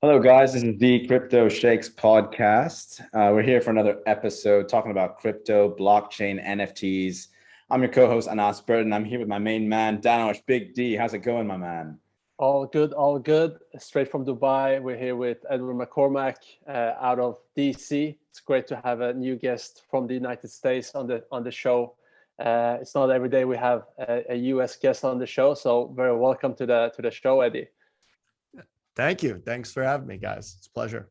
Hello, guys. This is the Crypto Sheikhs Podcast. We're here for another episode talking about crypto, blockchain, NFTs. I'm your co-host, Anas Burton. I'm here with my main man, Danosh Big D. How's it going, my man? All good, all good. Straight from Dubai. We're here with Edmund McCormack out of DC. It's great to have a new guest from the United States on the show. It's not every day we have a US guest on the show, so very welcome to the show, Eddie. Thank you. Thanks for having me, guys. It's a pleasure.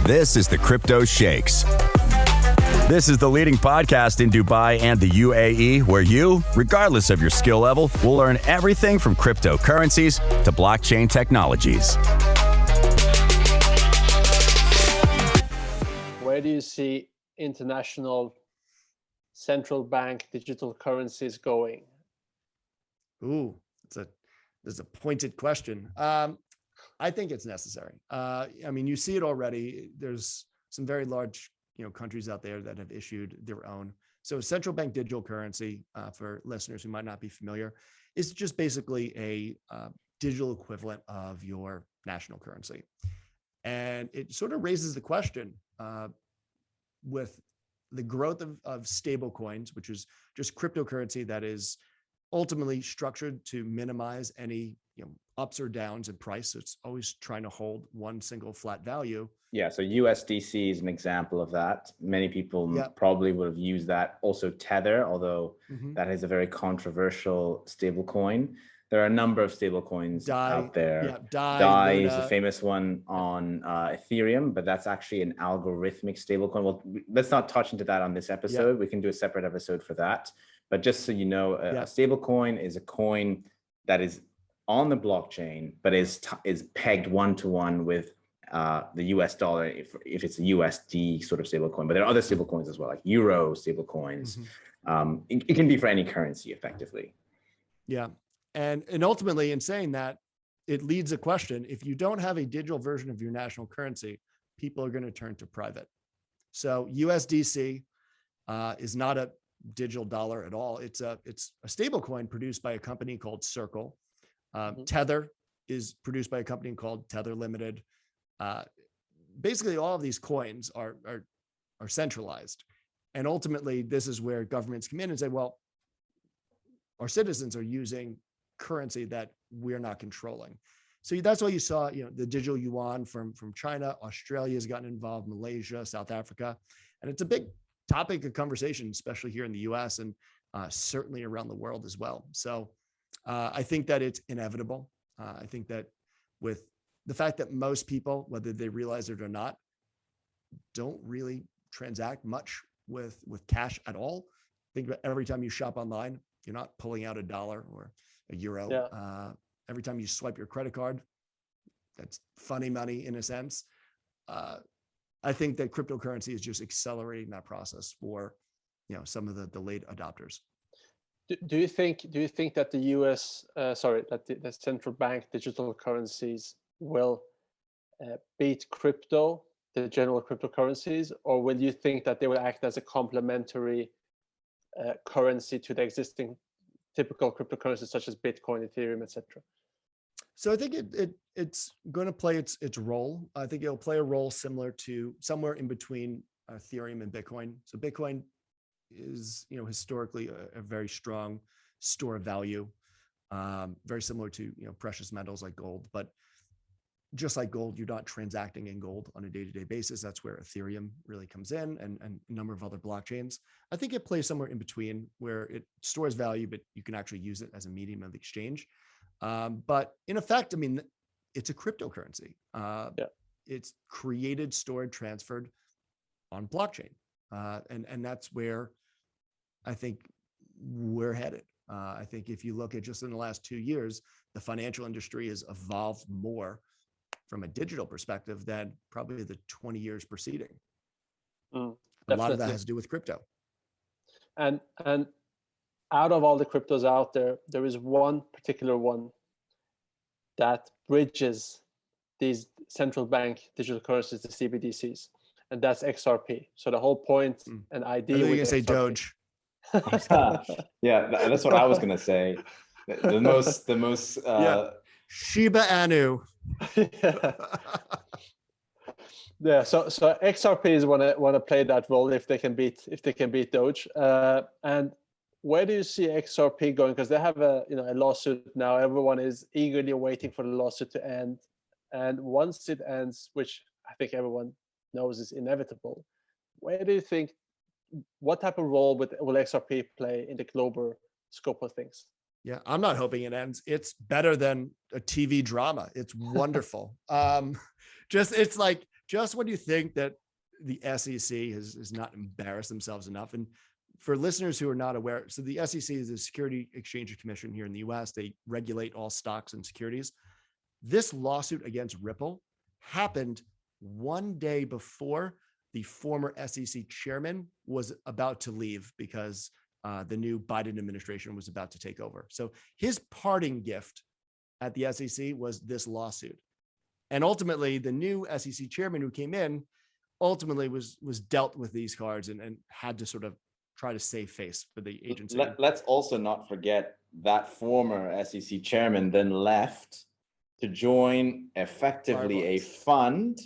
This is the Crypto Sheikhs. This is the leading podcast in Dubai and the UAE, where you, regardless of your skill level, will learn everything from cryptocurrencies to blockchain technologies. Where do you see international central bank digital currencies going? Ooh, that's a pointed question. I think it's necessary. You see it already. There's some very large, countries out there that have issued their own. So central bank digital currency, for listeners who might not be familiar, is just basically a digital equivalent of your national currency. And it sort of raises the question with the growth of stable coins, which is just cryptocurrency that is ultimately structured to minimize any ups or downs in price. So it's always trying to hold one single flat value. Yeah, so USDC is an example of that. Many people probably would have used that. Also Tether, although that is a very controversial stable coin. There are a number of stable coins out there. Yeah, DAI is a famous one on Ethereum, but that's actually an algorithmic stable coin. Well, let's not touch into that on this episode. We can do a separate episode for that. But just so you know, a stable coin is a coin that is on the blockchain, but is pegged one-to-one with the US dollar if it's a USD sort of stable coin. But there are other stable coins as well, like Euro stable coins. It can be for any currency effectively. Yeah. And ultimately, in saying that, it leads a question. If you don't have a digital version of your national currency, people are going to turn to private. So USDC is not a digital dollar at all. It's a stable coin produced by a company called Circle. Tether is produced by a company called Tether Limited. Basically, all of these coins are centralized. And ultimately, this is where governments come in and say, well, our citizens are using currency that we're not controlling. So that's why you saw, the digital yuan from China. Australia has gotten involved, Malaysia, South Africa. And it's a big topic of conversation, especially here in the US and certainly around the world as well. So I think that it's inevitable. I think that with the fact that most people, whether they realize it or not, don't really transact much with cash at all. Think about every time you shop online, you're not pulling out $1 or €1. Yeah. Every time you swipe your credit card, that's funny money in a sense. I think that cryptocurrency is just accelerating that process for, some of the late adopters. Do you think that the the central bank digital currencies will beat crypto, the general cryptocurrencies, or will you think that they will act as a complementary currency to the existing typical cryptocurrencies such as Bitcoin, Ethereum, etc.? So I think it's going to play its role. I think it'll play a role similar to somewhere in between Ethereum and Bitcoin. So Bitcoin is, historically a very strong store of value, very similar to, precious metals like gold. But just like gold, you're not transacting in gold on a day-to-day basis. That's where Ethereum really comes in, and a number of other blockchains. I think it plays somewhere in between where it stores value, but you can actually use it as a medium of exchange. But in effect, it's a cryptocurrency. It's created, stored, transferred on blockchain. And that's where I think we're headed. I think if you look at just in the last 2 years, the financial industry has evolved more from a digital perspective than probably the 20 years preceding. A lot of that has to do with crypto. And out of all the cryptos out there, there is one particular one that bridges these central bank digital currencies, the CBDCs, and that's XRP. So the whole point and idea. I think you can say Doge. Yeah, that's what I was gonna say. The most Shiba Inu. Yeah, so XRPs want to play that role if they can beat Doge. And where do you see XRP going? Because they have a lawsuit now. Everyone is eagerly waiting for the lawsuit to end. And once it ends, which I think everyone knows is inevitable, where do you think, what type of role will XRP play in the global scope of things? Yeah, I'm not hoping it ends. It's better than a TV drama. It's wonderful. Just when you think that the SEC has not embarrassed themselves enough. And for listeners who are not aware, so the SEC is the Security Exchange Commission here in the US. They regulate all stocks and securities. This lawsuit against Ripple happened one day before the former SEC chairman was about to leave because the new Biden administration was about to take over. So his parting gift at the SEC was this lawsuit. And ultimately, the new SEC chairman who came in ultimately was dealt with these cards and had to sort of try to save face for the agency. Let's also not forget that former SEC chairman then left to join effectively a fund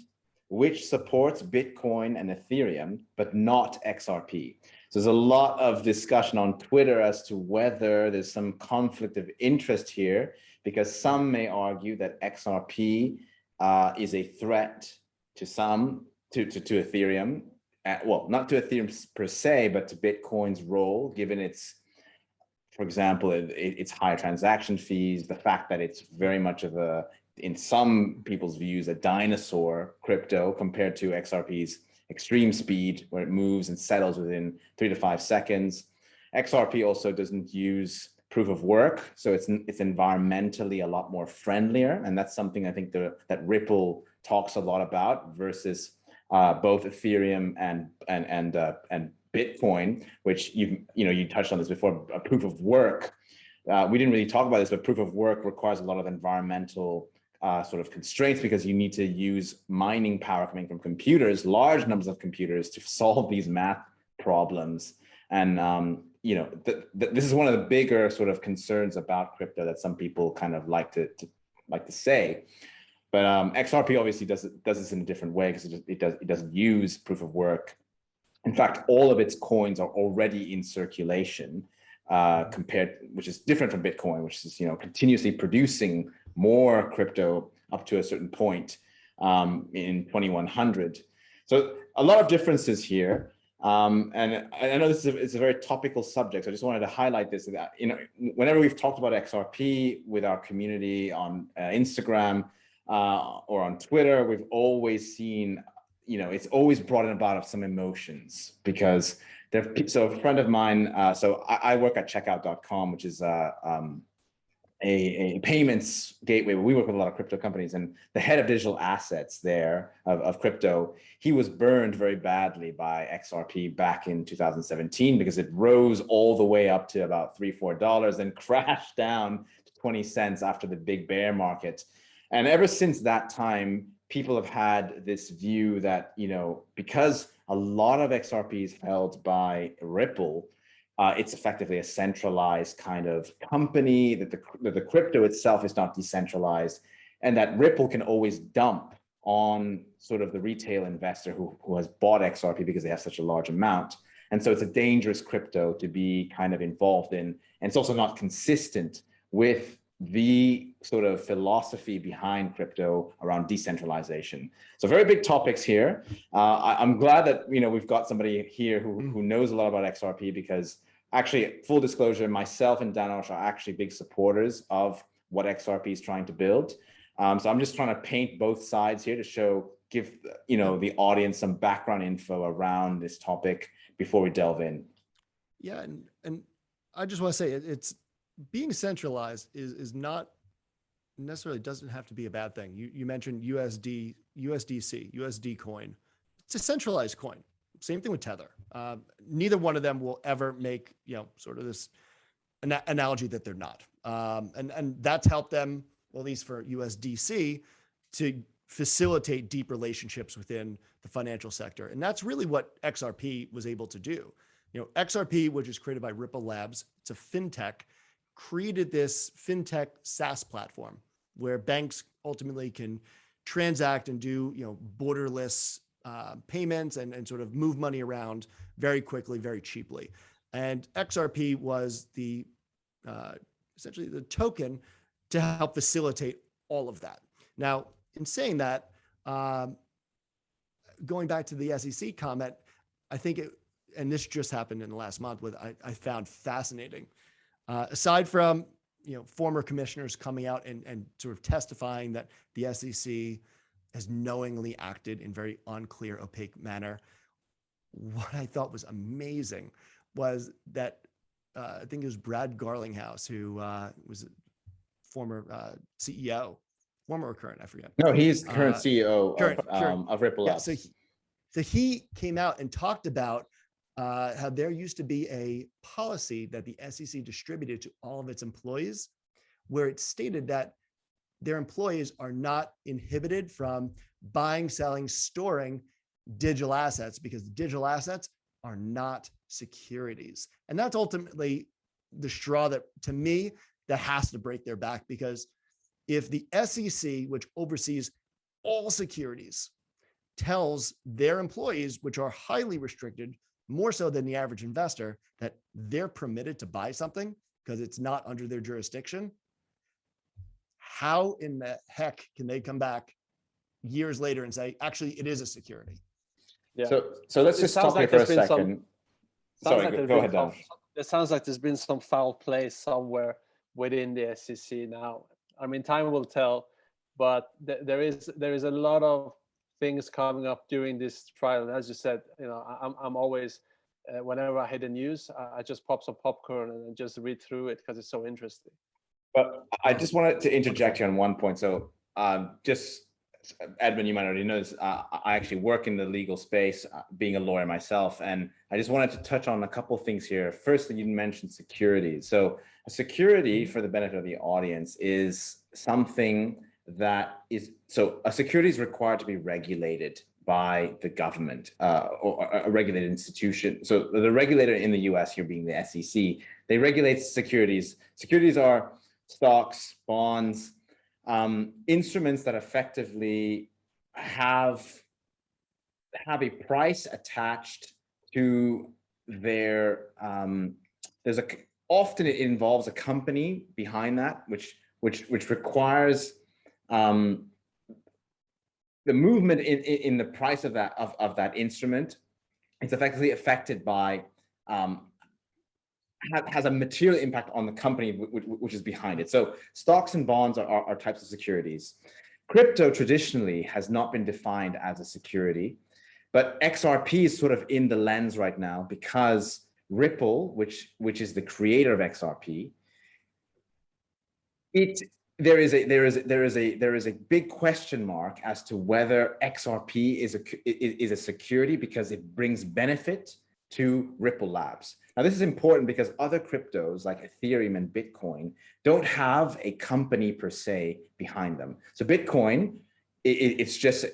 which supports Bitcoin and Ethereum, but not XRP. So there's a lot of discussion on Twitter as to whether there's some conflict of interest here, because some may argue that XRP is a threat to Ethereum. Well, not to Ethereum per se, but to Bitcoin's role, given its, for example, its higher transaction fees, the fact that it's very much of a, in some people's views, a dinosaur crypto compared to XRP's extreme speed, where it moves and settles within 3 to 5 seconds. XRP also doesn't use proof of work, so it's environmentally a lot more friendlier, and that's something I think that Ripple talks a lot about versus both Ethereum and Bitcoin, which you touched on this before. A proof of work, we didn't really talk about this, but proof of work requires a lot of environmental sort of constraints, because you need to use mining power coming from computers, large numbers of computers, to solve these math problems. And this is one of the bigger sort of concerns about crypto that some people kind of like to say. But XRP obviously does this in a different way, because it doesn't use proof of work. In fact, all of its coins are already in circulation, which is different from Bitcoin, which is continuously producing more crypto up to a certain point in 2100. So a lot of differences here. And I know it's a very topical subject, so I just wanted to highlight this. That whenever we've talked about XRP with our community on Instagram or on Twitter, we've always seen, it's always brought in about some emotions, because so a friend of mine, so I work at checkout.com, which is a payments gateway where we work with a lot of crypto companies, and the head of digital assets there of crypto, he was burned very badly by XRP back in 2017, because it rose all the way up to about $3-4 and crashed down to 20 cents after the big bear market. And ever since that time, people have had this view that, because a lot of XRP is held by Ripple, it's effectively a centralized kind of company, that the crypto itself is not decentralized, and that Ripple can always dump on sort of the retail investor who has bought XRP because they have such a large amount. And so it's a dangerous crypto to be kind of involved in. And it's also not consistent with the sort of philosophy behind crypto around decentralization. So very big topics here. I'm glad that we've got somebody here who knows a lot about XRP, because actually, full disclosure, myself and Danosh are actually big supporters of what XRP is trying to build. So I'm just trying to paint both sides here to give the audience some background info around this topic before we delve in. Yeah, and I just want to say it's being centralized is not necessarily, doesn't have to be a bad thing. You mentioned USDC, USD coin. It's a centralized coin. Same thing with Tether. Neither one of them will ever make sort of this analogy that they're not. And that's helped them, well, at least for USDC, to facilitate deep relationships within the financial sector. And that's really what XRP was able to do. XRP, which is created by Ripple Labs, it's a fintech, created this fintech SaaS platform where banks ultimately can transact and do, borderless payments and sort of move money around very quickly, very cheaply. And XRP was the essentially the token to help facilitate all of that. Now, in saying that, going back to the SEC comment, I think and this just happened in the last month, I found fascinating. Aside from former commissioners coming out and sort of testifying that the SEC has knowingly acted in very unclear, opaque manner, what I thought was amazing was that I think it was Brad Garlinghouse, who was a former CEO, former or current, I forget. No, he's current CEO current. Of Ripple Yeah, Labs. so he came out and talked about how there used to be a policy that the SEC distributed to all of its employees, where it stated that their employees are not inhibited from buying, selling, storing digital assets, because digital assets are not securities. And that's ultimately the straw that, to me, that has to break their back, because if the SEC, which oversees all securities, tells their employees, which are highly restricted, more so than the average investor, that they're permitted to buy something because it's not under their jurisdiction, how in the heck can they come back years later and say, actually, it is a security? Yeah. So let's just stop here for a second. Sorry, go ahead, Dan. It sounds like there's been some foul play somewhere within the SEC now. I mean, time will tell, but there is a lot of things coming up during this trial. And as you said, I'm always, whenever I hear the news, I just pop some popcorn and just read through it because it's so interesting. But I just wanted to interject here on one point. So just, Edmund, you might already know this, I actually work in the legal space, being a lawyer myself, and I just wanted to touch on a couple of things here. Firstly, you mentioned securities. So a security, for the benefit of the audience, is something that is, so a security is required to be regulated by the government or a regulated institution. So the regulator in the US, here being the SEC, they regulate securities. Securities are stocks, bonds, instruments that effectively have a price attached to their, often it involves a company behind that, which requires the movement in the price of that instrument. It's effectively affected by, has a material impact on the company which is behind it. So stocks and bonds are types of securities. Crypto traditionally has not been defined as a security, but XRP is sort of in the lens right now because Ripple, which is the creator of XRP, there is a big question mark as to whether XRP is a security because it brings benefit to Ripple Labs. Now, this is important because other cryptos like Ethereum and Bitcoin don't have a company per se behind them. So Bitcoin, it's just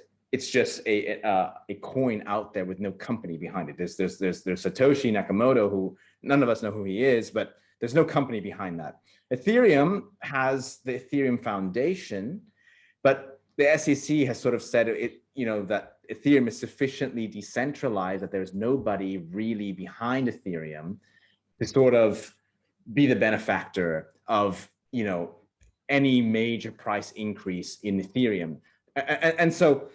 a coin out there with no company behind it. There's Satoshi Nakamoto, who none of us know who he is, but there's no company behind that. Ethereum has the Ethereum Foundation, but the SEC has sort of said that Ethereum is sufficiently decentralized that there's nobody really behind Ethereum to sort of be the benefactor of, any major price increase in Ethereum. And so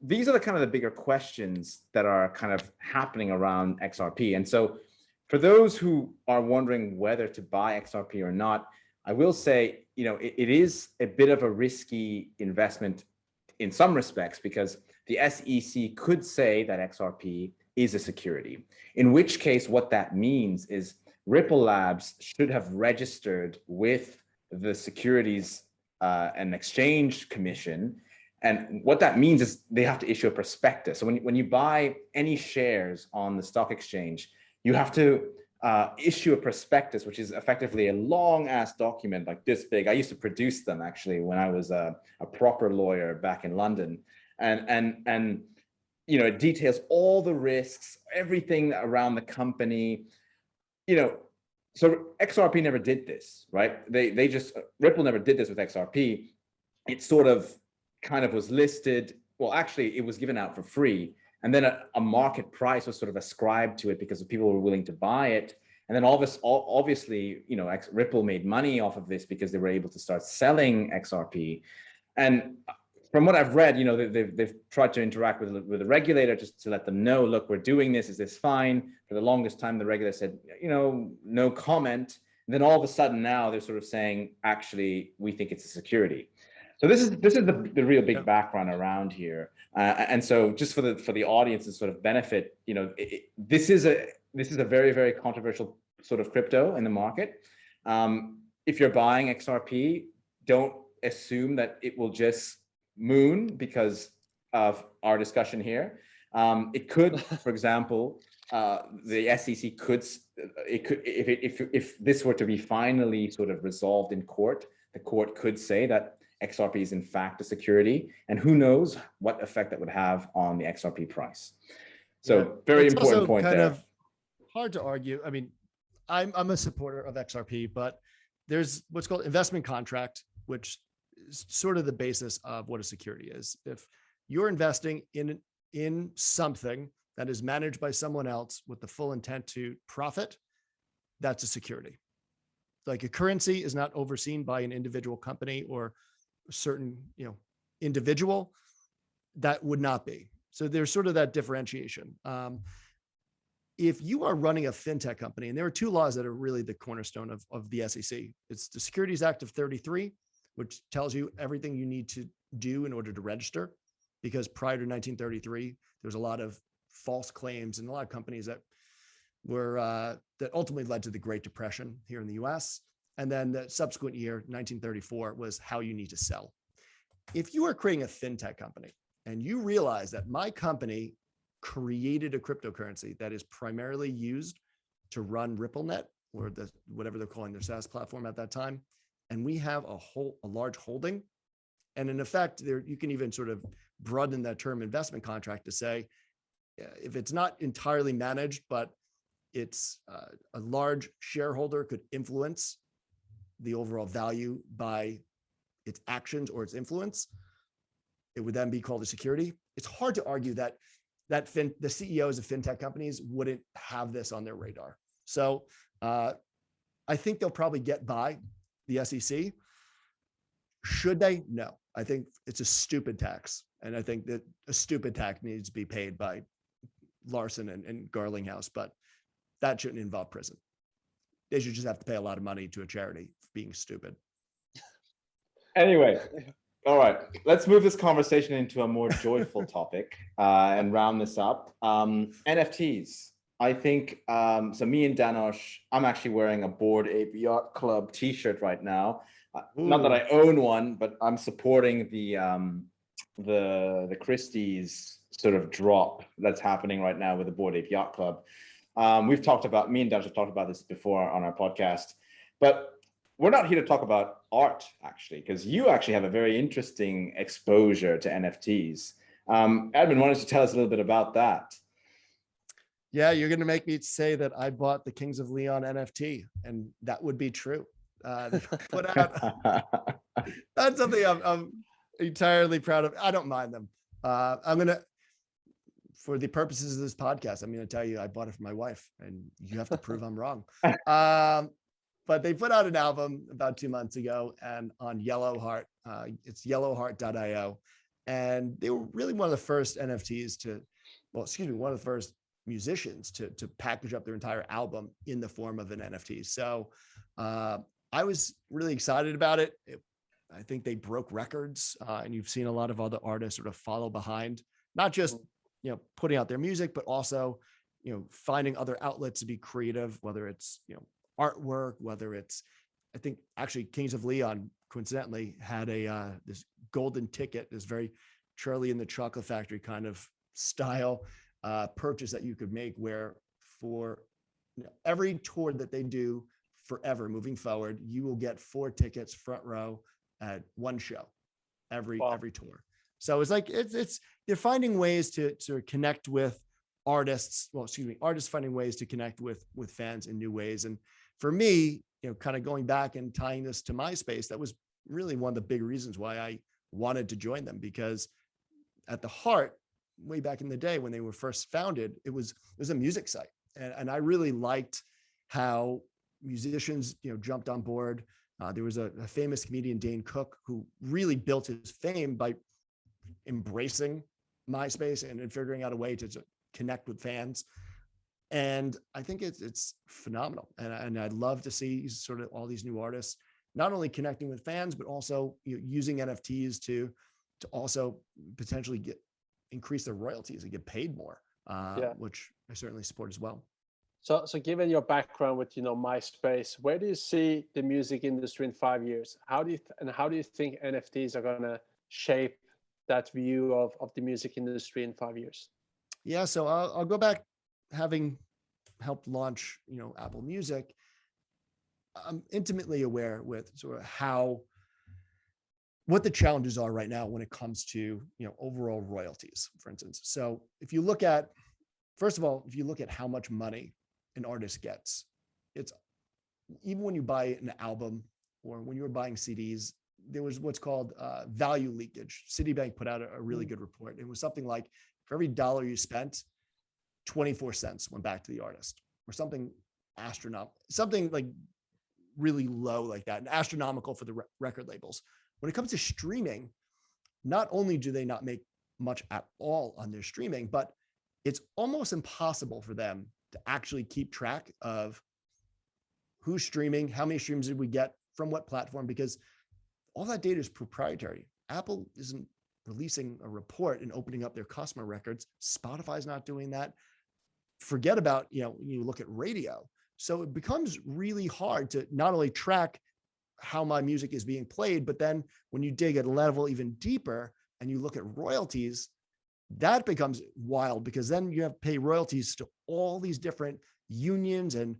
these are the kind of the bigger questions that are kind of happening around XRP. And so for those who are wondering whether to buy XRP or not, I will say, it is a bit of a risky investment in some respects, because the SEC could say that XRP is a security, in which case what that means is Ripple Labs should have registered with the Securities and Exchange Commission. And what that means is they have to issue a prospectus. So when you buy any shares on the stock exchange, you have to issue a prospectus, which is effectively a long ass document like this big. I used to produce them actually when I was a proper lawyer back in London. And it details all the risks, everything around the company. So XRP never did this, right? Ripple never did this with XRP. It sort of kind of was listed. Well, actually, it was given out for free. And then a market price was sort of ascribed to it because people were willing to buy it. And then obviously, Ripple made money off of this because they were able to start selling XRP. And from what I've read, they've tried to interact with the regulator just to let them know, look, we're doing this. Is this fine? For the longest time, the regulator said, no comment. And then all of a sudden now they're sort of saying, actually, we think it's a security. So this is the real big background around here. And so just for the audience's sort of benefit, this is a very, very controversial sort of crypto in the market. If you're buying XRP, don't assume that it will just moon because of our discussion here. It could, for example, the SEC could, if this were to be finally sort of resolved in court, the court could say that XRP is in fact a security, and who knows what effect that would have on the XRP price. So very important point there. Kind of hard to argue. I mean, I'm a supporter of XRP, but there's what's called investment contract, which is sort of the basis of what a security is. If you're investing in something that is managed by someone else with the full intent to profit, that's a security. Like a currency is not overseen by an individual company or a certain, individual. That would not be. So there's sort of that differentiation. If you are running a fintech company, and there are two laws that are really the cornerstone of the SEC. It's the Securities Act of 33, which tells you everything you need to do in order to register, because prior to 1933, there was a lot of false claims and a lot of companies that were that ultimately led to the Great Depression here in the US. And then the subsequent year, 1934, was how you need to sell. If you are creating a fintech company and you realize that my company created a cryptocurrency that is primarily used to run RippleNet, or whatever they're calling their SaaS platform at that time, and we have a large holding, and in effect, you can even sort of broaden that term investment contract to say, if it's not entirely managed, but it's a large shareholder could influence the overall value by its actions or its influence, it would then be called a security. It's hard to argue that the CEOs of fintech companies wouldn't have this on their radar. So I think they'll probably get by the SEC. Should they? No. I think it's a stupid tax. And I think that a stupid tax needs to be paid by Larson and Garlinghouse, but that shouldn't involve prison. They should just have to pay a lot of money to a charity for being stupid. Anyway, all right, let's move this conversation into a more joyful topic and round this up. NFTs. I think, so me and Danosh, I'm actually wearing a Bored Ape Yacht Club t-shirt right now. Not that I own one, but I'm supporting the Christie's sort of drop that's happening right now with the Bored Ape Yacht Club. Me and Danosh have talked about this before on our podcast, but we're not here to talk about art, actually, because you actually have a very interesting exposure to NFTs. Edmund, why don't you tell us a little bit about that? Yeah, you're going to make me say that I bought the Kings of Leon NFT, and that would be true. Put out, that's something I'm entirely proud of. I don't mind them. For the purposes of this podcast, I'm going to tell you I bought it for my wife, and you have to prove I'm wrong. But they put out an album about 2 months ago, and on Yellowheart, it's yellowheart.io. And they were really one of the first NFTs one of the first musicians to package up their entire album in the form of an NFT. So I was really excited about it. I think they broke records, and you've seen a lot of other artists sort of follow behind, not just putting out their music, but also finding other outlets to be creative, whether it's artwork, whether it's, I think actually Kings of Leon coincidentally had this golden ticket, this very Charlie and the Chocolate Factory kind of style purchase that you could make, where for every tour that they do forever moving forward, you will get 4 tickets front row at one show every tour. So it's like they're finding ways to connect with artists. Artists finding ways to connect with fans in new ways. And for me, kind of going back and tying this to MySpace, that was really one of the big reasons why I wanted to join them, because at the heart, way back in the day when they were first founded, it was a music site. And I really liked how musicians, jumped on board. There was a famous comedian, Dane Cook, who really built his fame by embracing MySpace and figuring out a way to connect with fans. And I think it's phenomenal. And I'd love to see sort of all these new artists, not only connecting with fans, but also using NFTs to also potentially increase their royalties and get paid more, which I certainly support as well. So given your background with MySpace, where do you see the music industry in 5 years? How do you think NFTs are going to shape that view of the music industry in 5 years? Yeah, so I'll go back, having helped launch Apple Music. I'm intimately aware with sort of what the challenges are right now when it comes to overall royalties, for instance. So if you look at, first of all, if you look at how much money an artist gets, it's, even when you buy an album or when you were buying CDs, there was what's called value leakage. Citibank put out a really good report. It was something like, for every dollar you spent, 24 cents went back to the artist, or something astronomical, something like really low like that, and astronomical for the record labels. When it comes to streaming, not only do they not make much at all on their streaming, but it's almost impossible for them to actually keep track of who's streaming, how many streams did we get from what platform, because all that data is proprietary. Apple isn't releasing a report and opening up their customer records. Spotify's not doing that. Forget about, you look at radio. So it becomes really hard to not only track how my music is being played, but then when you dig at a level even deeper and you look at royalties, that becomes wild, because then you have to pay royalties to all these different unions and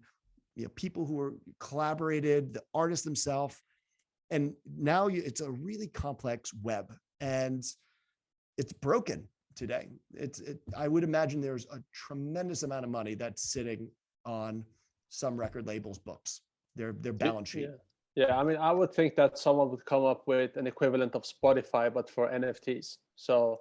people who are collaborated, the artists themselves. And now it's a really complex web, and it's broken today. I would imagine there's a tremendous amount of money that's sitting on some record labels' books, their balance sheet. Yeah, I mean, I would think that someone would come up with an equivalent of Spotify, but for NFTs. So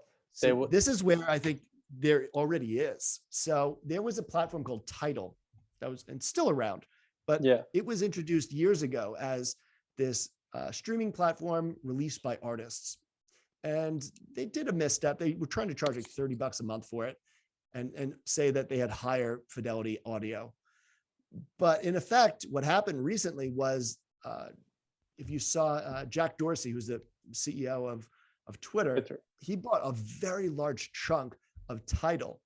this is where I think there already is. So there was a platform called Tidal that was, and still around, but it was introduced years ago as this streaming platform released by artists. And they did a misstep. They were trying to charge like $30 a month for it and say that they had higher fidelity audio. But in effect, what happened recently was, if you saw Jack Dorsey, who's the CEO of Twitter, he bought a very large chunk of Tidal.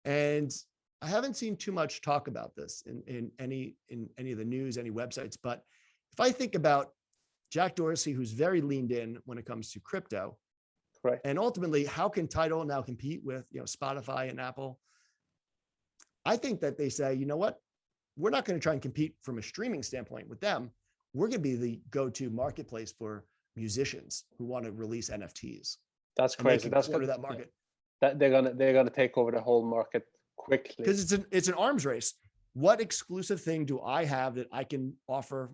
And I haven't seen too much talk about this in any of the news, any websites. But if I think about Jack Dorsey, who's very leaned in when it comes to crypto, correct, and ultimately, how can Tidal now compete with Spotify and Apple? I think that they say, you know what, we're not going to try and compete from a streaming standpoint with them. We're going to be the go-to marketplace for musicians who want to release NFTs. That's crazy. That's that market. That they're gonna take over the whole market quickly, because it's an arms race. What exclusive thing do I have that I can offer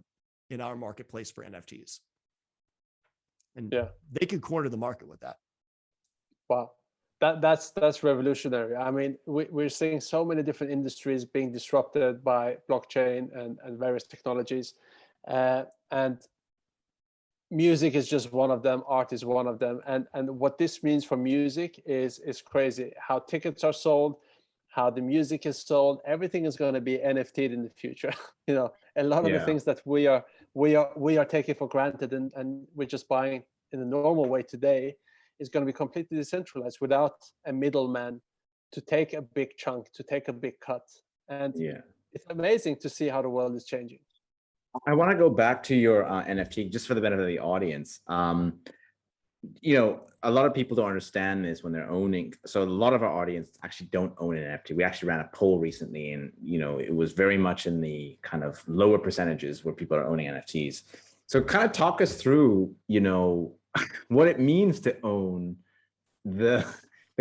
in our marketplace for NFTs? And they could corner the market with that. Wow, that's revolutionary. I mean, we're seeing so many different industries being disrupted by blockchain and various technologies, and music is just one of them. Art is one of them, and what this means for music is crazy. How tickets are sold, how the music is sold, everything is going to be NFT'd in the future. A lot of the things that we are taking for granted and we're just buying in the normal way today is going to be completely decentralized without a middleman to take a big chunk, to take a big cut. And it's amazing to see how the world is changing. I want to go back to your NFT just for the benefit of the audience. A lot of people don't understand this when they're owning. So a lot of our audience actually don't own an NFT. We actually ran a poll recently, and it was very much in the kind of lower percentages where people are owning NFTs. So kind of talk us through, what it means to own the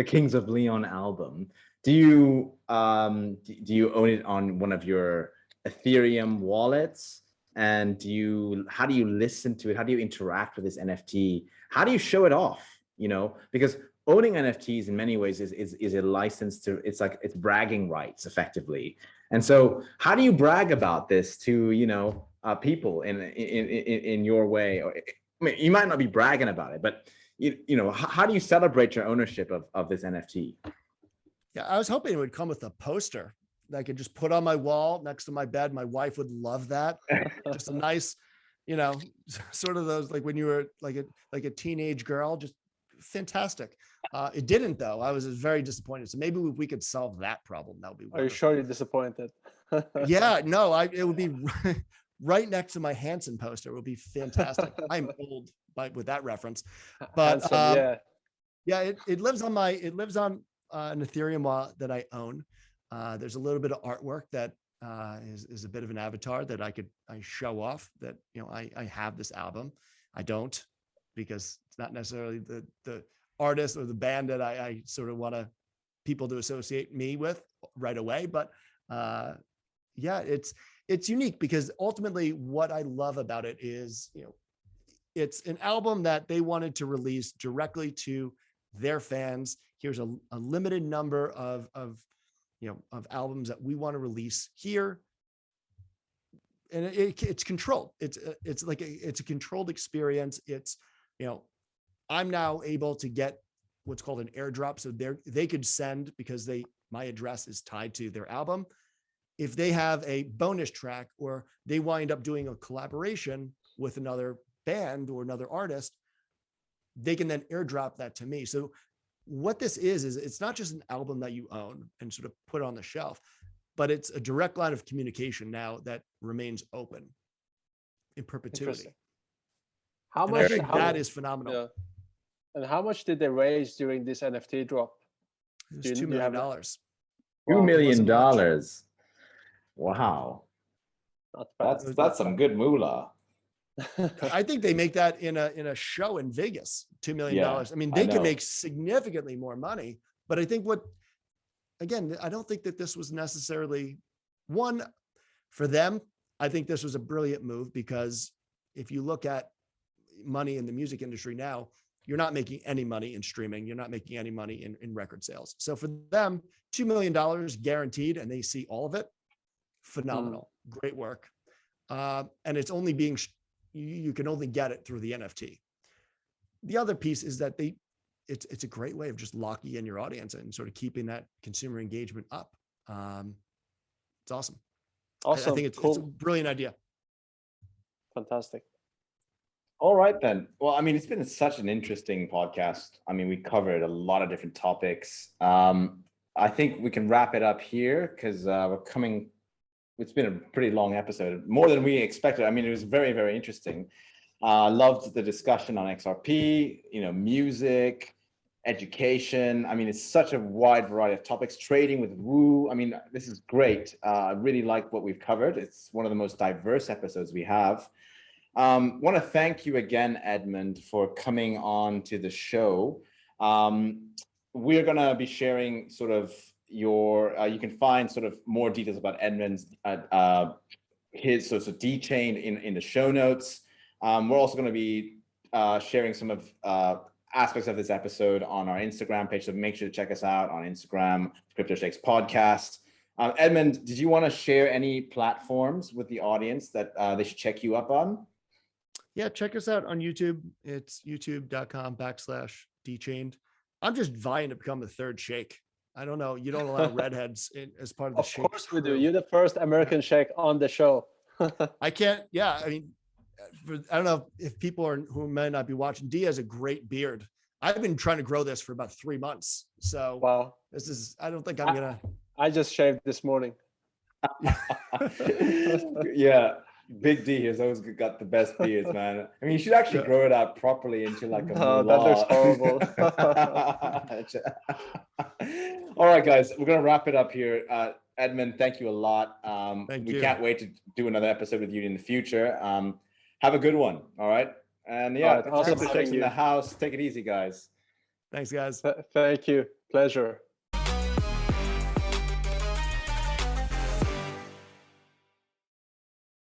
Kings of Leon album. Do you own it on one of your Ethereum wallets? and how do you listen to it? How do you interact with this NFT? How do you show it off? Because owning NFTs in many ways is a license to, it's bragging rights effectively. And so how do you brag about this to, people in your way? Or, I mean, you might not be bragging about it, but how do you celebrate your ownership of this NFT? Yeah, I was hoping it would come with a poster that I could just put on my wall next to my bed. My wife would love that. Just a nice, sort of those, like when you were like a teenage girl, just fantastic. It didn't though. I was very disappointed. So maybe if we could solve that problem, that would be wonderful. Are you sure you're disappointed? Yeah, no, it would be right next to my Hanson poster. It would be fantastic. I'm old with that reference, but Hanson, yeah, it lives on an Ethereum wallet that I own. There's a little bit of artwork that is a bit of an avatar that I show off that, I have this album. I don't, because it's not necessarily the artist or the band that I sort of want people to associate me with right away. But yeah, it's unique because ultimately what I love about it is, it's an album that they wanted to release directly to their fans. Here's a limited number of albums that we want to release here. And it's controlled. It's a controlled experience. It's, I'm now able to get what's called an airdrop. So they could send, because my address is tied to their album. If they have a bonus track or they wind up doing a collaboration with another band or another artist, they can then airdrop that to me. So what this is it's not just an album that you own and sort of put on the shelf, but it's a direct line of communication now that remains open in perpetuity. How much? That is phenomenal. Yeah. And how much did they raise during this NFT drop? It was $2 million. $2 million. Wow. Not bad. That's some good moolah. I think they make that in a show in Vegas, $2 million. Yeah, I mean, they can make significantly more money, but I think I don't think that this was necessarily one for them. I think this was a brilliant move because if you look at money in the music industry now, you're not making any money in streaming. You're not making any money in record sales. So for them, $2 million guaranteed, and they see all of it. Phenomenal. Great work. And it's only you can only get it through the NFT. The other piece is that it's a great way of just locking in your audience and sort of keeping that consumer engagement up. It's awesome. Awesome. I think it's a brilliant idea. Fantastic. All right, then. Well, I mean, it's been such an interesting podcast. I mean, we covered a lot of different topics. I think we can wrap it up here because it's been a pretty long episode, more than we expected. I mean, it was very, very interesting. Loved the discussion on XRP, music, education. I mean, it's such a wide variety of topics. Trading with Woo. I mean, this is great. I really like what we've covered. It's one of the most diverse episodes we have. Want to thank you again, Edmund, for coming on to the show. We're going to be sharing sort of you can find sort of more details about Edmund's so DChained in the show notes. We're also going to be sharing some of aspects of this episode on our Instagram page, so make sure to check us out on Instagram, Crypto Sheikhs Podcast. Edmund, did you want to share any platforms with the audience that they should check you up on? Yeah, check us out on YouTube. It's youtube.com/DChained. I'm just vying to become the third Sheikh. I don't know. You don't allow redheads as part of the Sheikh. Of course we do. You're the first American Sheikh on the show. I can't. Yeah, I mean, I don't know if people who may not be watching. D has a great beard. I've been trying to grow this for about 3 months. So wow, I don't think I'm gonna. I just shaved this morning. Yeah. Big D has always got the best beards, man. I mean, you should actually grow it out properly into like a that looks horrible. All right, guys, we're going to wrap it up here. Edmund, thank you a lot. We can't wait to do another episode with you in the future. Have a good one. All right. And yeah, awesome. Crypto Sheikhs in the house. Take it easy, guys. Thanks, guys. Thank you. Pleasure.